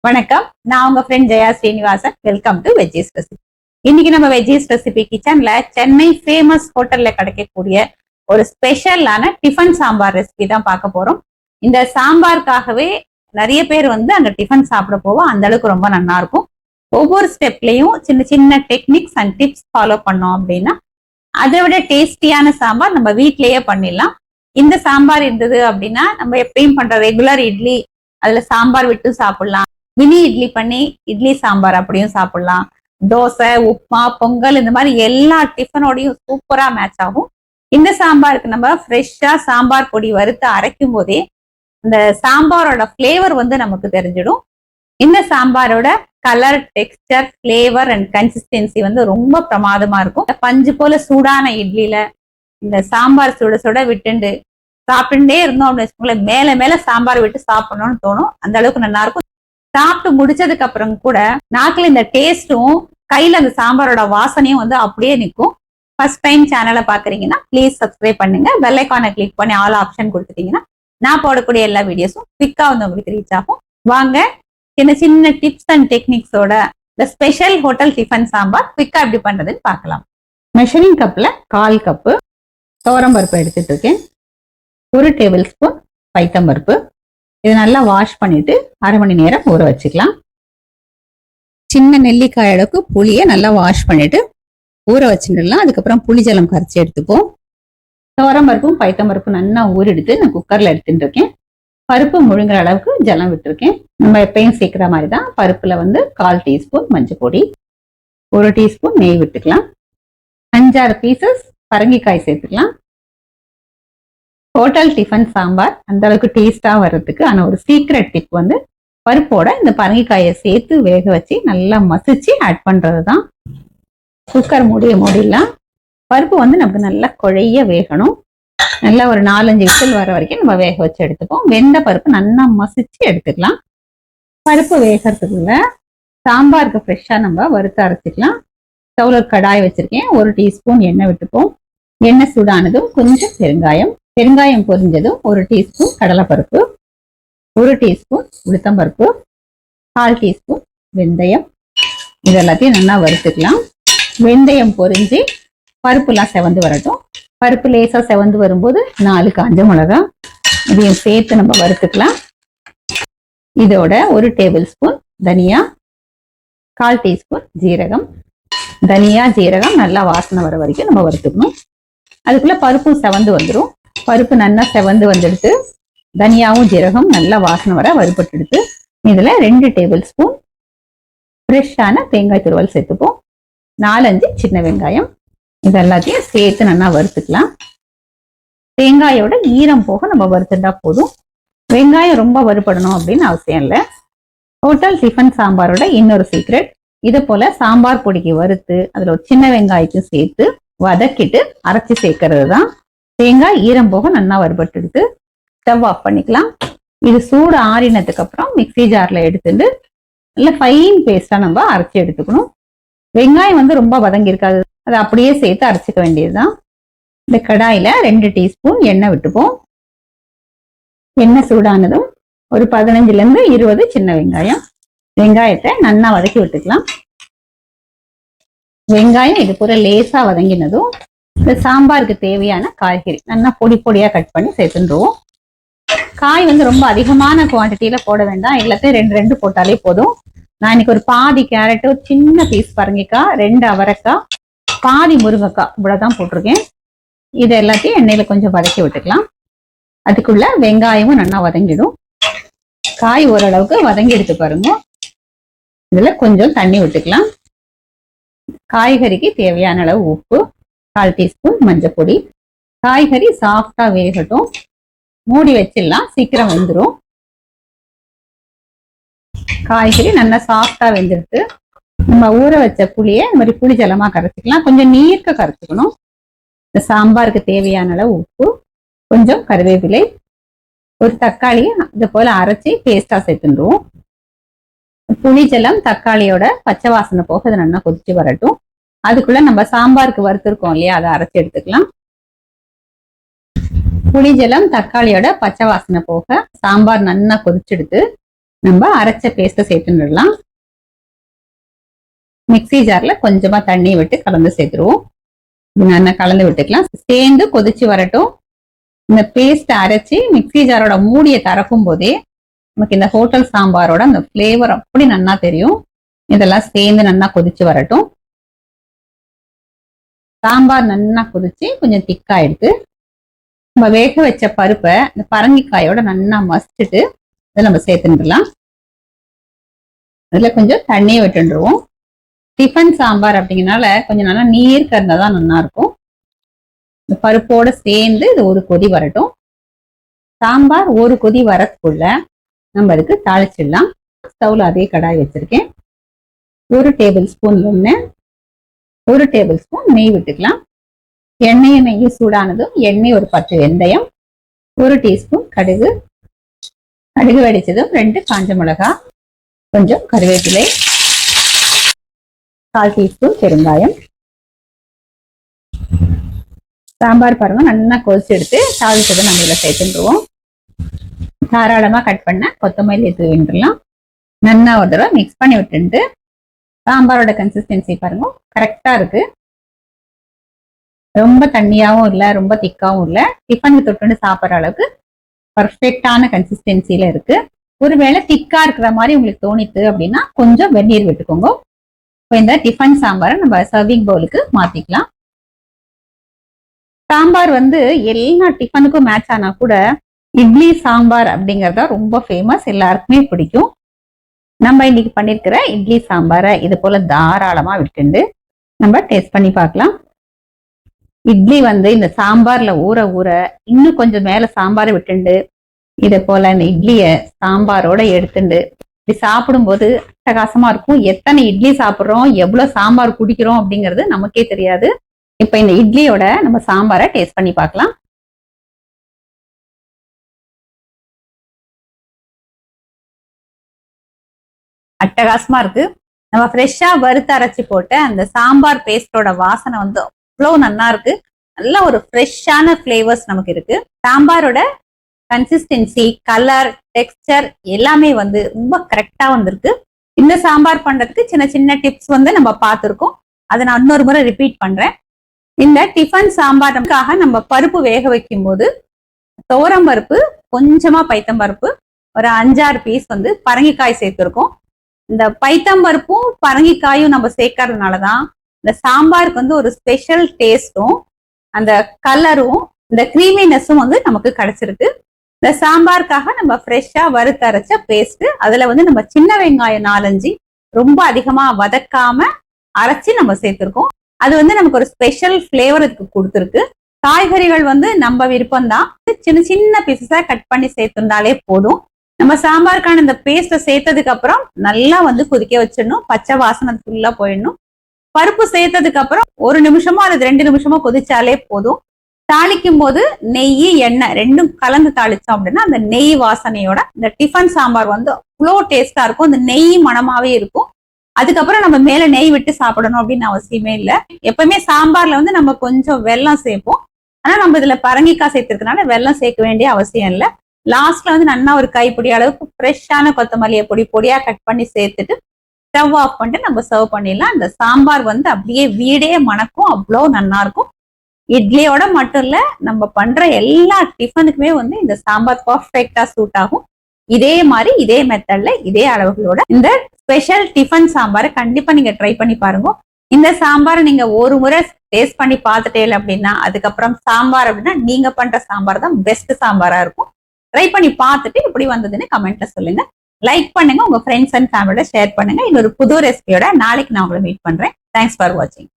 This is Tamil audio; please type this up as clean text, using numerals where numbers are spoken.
வணக்கம். நான் உங்க friend Jaya Srinivasan. Welcome to veggies recipe. இன்னைக்கு நம்ம வெஜ்ஜீஸ் ரெசிபி கிச்சன்ல சென்னை ஃபேமஸ் ஹோட்டல்ல கிடைக்கக்கூடிய ஒரு ஸ்பெஷலான டிஃபன் சாம்பார் ரெசிபி தான் பார்க்க போறோம். இந்த சாம்பாருக்காகவே நிறைய பேர் அந்த டிஃபன் சாப்பிட போவோம். அந்த அளவுக்கு ரொம்ப நல்லா இருக்கும். ஒவ்வொரு ஸ்டெப்லயும் சின்ன சின்ன டெக்னிக்ஸ் அண்ட் டிப்ஸ் ஃபாலோ பண்ணோம் அப்படின்னா அதை விட டேஸ்டியான சாம்பார் நம்ம வீட்லயே பண்ணிடலாம். இந்த சாம்பார் இருந்தது அப்படின்னா நம்ம எப்பயும் பண்ற ரெகுலர் இட்லி அதுல சாம்பார் விட்டு சாப்பிடலாம். மினி இட்லி பண்ணி இட்லி சாம்பார் அப்படியும் சாப்பிடலாம். தோசை, உப்புமா, பொங்கல் இந்த மாதிரி எல்லா டிஃபனோடையும் சூப்பரா மேட்ச் ஆகும். இந்த சாம்பாருக்கு நம்ம ஃப்ரெஷ்ஷா சாம்பார் பொடி வறுத்து அரைக்கும் போதே இந்த சாம்பாரோட ஃபிளேவர் நமக்கு தெரிஞ்சிடும். இந்த சாம்பாரோட colour, texture, flavour and consistency ரொம்ப பிரமாதமா இருக்கும். பஞ்சு போல சூடான இட்லியில இந்த சாம்பார் சுட சுட விட்டுண்டு சாப்பிட்டுட்டே இருந்தோம் அப்படின்னு மேல மேல சாம்பார் விட்டு சாப்பிடணும்னு தோணும். அந்த அளவுக்கு நல்லா இருக்கும். சாப்பிட்டு முடிச்சதுக்கு அப்புறம் கூட நாக்குல இந்த டேஸ்டும் கையில அந்த சாம்பாரோட வாசனையும் அப்படியே நிற்கும். ஃபர்ஸ்ட் டைம் சேனலை பாக்குறீங்கன்னா ப்ளீஸ் சப்ஸ்கிரைப் பண்ணுங்க. பெல் ஐகானை கிளிக் பண்ணி ஆல் ஆப்ஷன் கொடுத்துட்டீங்கன்னா நான் போடக்கூடிய எல்லா வீடியோஸும் குவிக்கா உங்களுக்கு ரீச் ஆகும். வாங்க, சின்ன சின்ன டிப்ஸ் அண்ட் டெக்னிக்ஸோட இந்த ஸ்பெஷல் ஹோட்டல் டிஃபன் சாம்பார் குவிக்கா எப்படி பண்றதுன்னு பார்க்கலாம். மெஷரிங் கப்ல 1/4 கப்பு துவரம்பருப்பு எடுத்துட்டு இருக்கேன். 1 டேபிள் ஸ்பூன் பைத்தம்பருப்பு. இது நல்லா வாஷ் பண்ணிட்டு 1/2 மணி நேரம் ஊற வச்சுக்கலாம். சின்ன நெல்லிக்காய் அளவுக்கு புளியை நல்லா வாஷ் பண்ணிட்டு ஊற வச்சுடலாம். அதுக்கப்புறம் புளி ஜலம் கரைச்சி எடுத்துப்போம். துவரம்பருப்பும் பைத்தம்பருப்பும் நல்லா ஊறிடுத்து நான் குக்கர்ல எடுத்துட்டு இருக்கேன். பருப்பு முழுங்குற அளவுக்கு ஜலம் விட்டுருக்கேன். நம்ம எப்பயும் சேர்க்கிற மாதிரி தான். பருப்புல 1/4 டீஸ்பூன் மஞ்சள் பொடி, 1 டீஸ்பூன் நெய் விட்டுக்கலாம். 5-6 பீசஸ் பரங்கிக்காய் சேர்த்துக்கலாம். ஹோட்டல் டிஃபன் சாம்பார் அந்த அளவுக்கு டேஸ்டா வர்றதுக்கு ஆனா ஒரு சீக்ரெட் டிப் பருப்போட இந்த பரங்கிக்காயை சேர்த்து வேக வச்சு நல்லா மசிச்சு ஆட் பண்றதுதான். குக்கர் மூடிடலாம். பருப்பு நமக்கு நல்லா குழைய வேகணும். நல்லா ஒரு 4-5 விசில் வர வரைக்கும் நம்ம வேக வச்சு எடுத்துப்போம். வெந்த பருப்பு நல்லா மசிச்சு எடுத்துக்கலாம். பருப்பு வேகிறதுக்குள்ள சாம்பாருக்கு ஃப்ரெஷ்ஷா நம்ம வறுத்து அரைச்சிக்கலாம். ஸ்டவ்ல கடாய் வச்சிருக்கேன். 1 டீஸ்பூன் எண்ணெய் விட்டுப்போம். எண்ணெய் சூடானதும் கொஞ்சம் பெருங்காயம் பொரிஞ்சதும் 1 டீஸ்பூன் கடலைப்பருப்பு, 1 டீஸ்பூன் உளுத்தம்பருப்பு, 1/4 டீஸ்பூன் வெந்தயம். இது எல்லாத்தையும் நல்லா வறுத்துக்கலாம். வெந்தயம் பொரிஞ்சு பருப்புலாம் செவந்து வரட்டும். பருப்பு லேசா செவந்து வரும்போது 4 காஞ்ச மிளகாய் இதையும் சேர்த்து நம்ம வறுத்துக்கலாம். இதோட 1 டேபிள் ஸ்பூன் தனியா, 1/4 டீஸ்பூன் ஜீரகம். தனியா ஜீரகம் நல்லா வாசனை வர வரைக்கும் நம்ம வறுத்துக்கணும். அதுக்குள்ள பருப்பும் செவந்து வந்துடும். பருப்பு நல்லா செவந்து வந்துடுத்து. தனியாவும் ஜீரகம் நல்லா வாசனை வர வறுபட்டு எடுத்து இதுல 2 டேபிள் ஸ்பூன் ஃப்ரெஷ்ஷான தேங்காய் துருவல் சேர்த்துப்போம். 4-5 சின்ன வெங்காயம். இது எல்லாத்தையும் சேர்த்து நல்லா வறுத்துக்கலாம். தேங்காயோட ஈரம் போக நம்ம வறுத்துட்டா போதும். வெங்காயம் ரொம்ப வறுபடணும் அப்படின்னு அவசியம் இல்லை. ஹோட்டல் டிஃபன் சாம்பாரோட இன்னொரு சீக்ரெட், இதை போல சாம்பார் பொடிக்கு வறுத்து அதுல ஒரு சின்ன வெங்காயத்தையும் சேர்த்து வதக்கிட்டு அரைச்சி சேர்க்கறது தான். தேங்காய் ஈரம் போக நல்லா வறுபட்டு எடுத்து ஸ்டவ் ஆஃப் பண்ணிக்கலாம். இது சூடு ஆறினதுக்கு அப்புறம் மிக்சி ஜார்ல எடுத்துட்டு நல்ல ஃபைன் பேஸ்டா நம்ம அரைச்சி எடுத்துக்கணும். வெங்காயம் ரொம்ப வதங்கி இருக்காது, அதை அப்படியே சேர்த்து அரைச்சிக்க வேண்டியதுதான். இந்த கடாயில 2 டீஸ்பூன் எண்ணெய் விட்டுப்போம். எண்ணெய் சூடானதும் ஒரு 15 to 20 சின்ன வெங்காயம். வெங்காயத்தை நல்லா வதக்கி விட்டுக்கலாம். வெங்காயம் இது பூரா லேசா வதங்கினதும் இந்த சாம்பாருக்கு தேவையான காய்கறி நல்லா பொடி பொடியா கட் பண்ணி சேர்த்துருவோம். காய் ரொம்ப அதிகமான குவான்டிட்டியில போட வேண்டாம். எல்லாத்தையும் 2 போட்டாலே போதும். நான் இன்னைக்கு ஒரு பாதி கேரட், ஒரு சின்ன பீஸ் பரங்கிக்காய், 2 அவரைக்காய், பாதி முருங்கைக்காய் இவ்வளவுதான் போட்டிருக்கேன். இது எல்லாத்தையும் எண்ணெயில கொஞ்சம் வதக்கி விட்டுக்கலாம். அதுக்குள்ள வெங்காயமும் நல்லா வதங்கிடும். காய் ஓரளவுக்கு வதங்கி எடுத்து பாருங்க. இதுல கொஞ்சம் தண்ணி விட்டுக்கலாம். காய்கறிக்கு தேவையான அளவு உப்பு, 1/4 டீஸ்பூன் மஞ்சள் பொடி. காய்கறி சாஃப்டா வேகட்டும். மூடி வச்சிடலாம், சீக்கிரம் வெந்துடும். காய்கறி நல்லா சாஃப்டா வெந்துடுத்து. நம்ம ஊற வச்ச புளியை இந்த மாதிரி புளி ஜலமா கரைச்சிக்கலாம். கொஞ்சம் நீர்க்க கரைச்சிக்கணும். இந்த சாம்பாருக்கு தேவையான அளவு உப்பு, கொஞ்சம் கருவேப்பிலை, ஒரு தக்காளியை இது போல அரைச்சி பேஸ்டா சேர்த்துடுவோம். புளி ஜலம் தக்காளியோட பச்சை வாசனை போக அதை நல்லா கொதிச்சு வரட்டும். அதுக்குள்ள நம்ம சாம்பாருக்கு வறுத்துருக்கோம் இல்லையா, அதை அரைச்சி எடுத்துக்கலாம். புளி ஜலம் தக்காளியோட பச்சை வாசனை போக சாம்பார் நல்லா கொதிச்செடுத்து நம்ம அரைச்ச பேஸ்ட்டை சேர்த்துடலாம். மிக்சி ஜார்ல கொஞ்சமா தண்ணி விட்டு கலந்து சேர்த்துருவோம். நல்லா கலந்து விட்டுக்கலாம். சேர்ந்து கொதிச்சு வரட்டும். இந்த பேஸ்ட் அரைச்சி மிக்சி ஜாரோட மூடியை திறக்கும் போதே நமக்கு இந்த ஹோட்டல் சாம்பாரோட அந்த ஃபிளேவர் அப்படி நல்லா தெரியும். இதெல்லாம் சேர்ந்து நல்லா கொதிச்சு வரட்டும். சாம்பார் நல்லா கொதிச்சு கொஞ்சம் திக்காயிடுது. நம்ம வேக வச்ச பருப்பை இந்த பரங்கிக்காயோட நல்லா மசிச்சுட்டு இதை நம்ம சேர்த்துடலாம். அதுல கொஞ்சம் தண்ணியை விட்டுருவோம். டிஃபன் சாம்பார் அப்படிங்கறனால கொஞ்சம் நல்லா நீர் கறந்தாதான் நல்லா இருக்கும். இந்த பருப்போட சேர்ந்து இது ஒரு கொதி வரட்டும். சாம்பார் ஒரு கொதி வரதுக்குள்ள நம்ம அதுக்கு தாளிச்சிடலாம். ஸ்டவ்ல அதே கடாய் வச்சிருக்கேன். 1 டேபிள் ஸ்பூன் எண்ணெய், 1 டேபிள் ஸ்பூன் நெய் விட்டுக்கலாம். நெய் சூடானதும் எண்ணெய் ஒரு 10 வெந்தயம், 1 டீஸ்பூன் கடுகு, கடுகு வெடிச்சதும் 2 காஞ்ச மிளகாய், கொஞ்சம் கருவேப்பிலை, 1/4 டீஸ்பூன் பெருங்காயம். சாம்பார் பாருங்க நல்லா கொதிச்சு எடுத்து தாளிச்சதை நம்ம இதில் சேர்த்துருவோம். தாராளமா கட் பண்ண கொத்தமல்லி தூவிட்டுலாம். நல்லா ஒரு தடவை மிக்ஸ் பண்ணி விட்டுட்டு சாம்பாரோட கன்சிஸ்டன்சி பாருங்க கரெக்டா இருக்கு. ரொம்ப தண்ணியாவும் இல்லை, ரொம்ப திக்காவும் இல்லை. டிஃபனுக்கு தொட்டு சாப்பிட்ற அளவுக்கு பர்ஃபெக்டான கன்சிஸ்டன்சில இருக்கு. ஒருவேளை திக்கா இருக்கிற மாதிரி உங்களுக்கு தோணித்து அப்படின்னா கொஞ்சம் வெந்நீர் விட்டுக்கோங்க. இப்போ இந்த டிஃபன் சாம்பாரை நம்ம சர்விங் பவுலுக்கு மாத்திக்கலாம். சாம்பார் எல்லா டிஃபனுக்கும் மேட்ச் ஆனா கூட இட்லி சாம்பார் அப்படிங்கறத ரொம்ப ஃபேமஸ், எல்லாருக்குமே பிடிக்கும். நம்ம இன்னைக்கு பண்ணிருக்கிற இட்லி சாம்பாரை இது போல தாராளமா விட்டுண்டு நம்ம டேஸ்ட் பண்ணி பார்க்கலாம். இட்லி இந்த சாம்பார்ல ஊற ஊற இன்னும் கொஞ்சம் மேல சாம்பாரை விட்டுண்டு இதை போல இந்த இட்லிய சாம்பாரோட எடுத்துண்டு இப்படி சாப்பிடும்போது அட்டகாசமா இருக்கும். எத்தனை இட்லி சாப்பிட்றோம், எவ்வளவு சாம்பார் குடிக்கிறோம் அப்படிங்கிறது நமக்கே தெரியாது. இப்ப இந்த இட்லியோட நம்ம சாம்பாரை டேஸ்ட் பண்ணி பார்க்கலாம். அட்டகாசமா இருக்கு. நம்ம ஃப்ரெஷ்ஷா வறுத்து அரைச்சி போட்ட அந்த சாம்பார் பேஸ்டோட வாசனை அவ்வளோ நல்லா இருக்கு. நல்ல ஒரு ஃப்ரெஷ்ஷான ஃபிளேவர்ஸ் நமக்கு இருக்கு. சாம்பாரோட கன்சிஸ்டன்சி, கலர், டெக்ஸ்டர் எல்லாமே ரொம்ப கரெக்டா வந்திருக்கு. இந்த சாம்பார் பண்றதுக்கு சின்ன சின்ன டிப்ஸ் நம்ம பார்த்துருக்கோம். அதை நான் இன்னொரு முறை ரிப்பீட் பண்றேன். இந்த டிஃபன் சாம்பாருக்காக நம்ம பருப்பு வேக வைக்கும் போது துவரம் பருப்பு, கொஞ்சமா பைத்தம் பருப்பு, ஒரு 5-6 பீஸ் பரங்கிக்காய் சேர்த்துருக்கோம். இந்த பைத்தம் பருப்பும் பரங்கிக்காயும் நம்ம சேர்க்கறதுனாலதான் இந்த சாம்பாருக்கு ஒரு ஸ்பெஷல் டேஸ்டும் அந்த கலரும் இந்த கிரீமினஸும் நமக்கு கிடைச்சிருக்கு. இந்த சாம்பாருக்காக நம்ம ஃப்ரெஷ்ஷா வறுத்து அரைச்ச பேஸ்ட், அதுல நம்ம சின்ன வெங்காயம் 4-5 ரொம்ப அதிகமா வதக்காம அரைச்சி நம்ம சேர்த்திருக்கோம். அது நமக்கு ஒரு ஸ்பெஷல் ஃபிளேவர் இதுக்கு கொடுத்துருக்கு. காய்கறிகள் நம்ம விருப்பம் தான். சின்ன சின்ன பீசஸா கட் பண்ணி சேர்த்துட்டாலே போதும். நம்ம சாம்பாருக்கான இந்த பேஸ்ட சேர்த்ததுக்கு அப்புறம் நல்லா கொதிக்க வச்சிடணும். பச்சை வாசனை ஃபுல்லா போயிடணும். பருப்பு சேர்த்ததுக்கு அப்புறம் 1 நிமிஷமோ அல்லது 2 நிமிஷமோ கொதிச்சாலே போதும். தாளிக்கும் போது நெய், எண்ணெய் ரெண்டும் கலந்து தாளிச்சோம் அப்படின்னா அந்த நெய் வாசனையோட இந்த டிஃபன் சாம்பார் அவ்வளோ டேஸ்டா இருக்கும். அந்த நெய் மணமாவே இருக்கும். அதுக்கப்புறம் நம்ம மேல நெய் விட்டு சாப்பிடணும் அப்படின்னு அவசியமே இல்லை. எப்பவுமே சாம்பார்ல நம்ம கொஞ்சம் வெல்லம் சேர்ப்போம். ஆனா நம்ம இதுல பரங்கிக்காய் சேர்த்திருக்கனால வெல்லம் சேர்க்க வேண்டிய அவசியம் இல்லை. லாஸ்ட்ல நல்லா ஒரு கைப்பிடி அளவுக்கு ஃப்ரெஷ்ஷான கொத்தமல்லியை பொடியா கட் பண்ணி சேர்த்துட்டு ஸ்டவ் ஆஃப் பண்ணிட்டு நம்ம சர்வ் பண்ணிடலாம். இந்த சாம்பார் அப்படியே வீடே மணக்கும், அவ்வளோ நல்லா இருக்கும். இட்லியோட மட்டும் இல்ல, நம்ம பண்ற எல்லா டிஃபனுக்குமே இந்த சாம்பார் பர்ஃபெக்டா சூட் ஆகும். இதே மாதிரி இதே மெத்தட்ல இதே அளவுகளோட இந்த ஸ்பெஷல் டிஃபன் சாம்பாரை கண்டிப்பா நீங்க ட்ரை பண்ணி பாருங்க. இந்த சாம்பாரை நீங்க ஒரு முறை டேஸ்ட் பண்ணி பார்த்துட்டே அப்படின்னா அதுக்கப்புறம் சாம்பார் அப்படின்னா நீங்க பண்ற சாம்பார் தான் பெஸ்ட் சாம்பாரா இருக்கும். ட்ரை பண்ணி பார்த்துட்டு எப்படி வந்ததுன்னு கமெண்ட்ல சொல்லுங்க. லைக் பண்ணுங்க, உங்க ஃப்ரெண்ட்ஸ் அண்ட் ஃபேமிலியோட ஷேர் பண்ணுங்க. இன்னொரு புது ரெசிபியோட நாளைக்கு நான் உங்களை மீட் பண்றேன். தேங்க்ஸ் ஃபார் வாட்சிங்.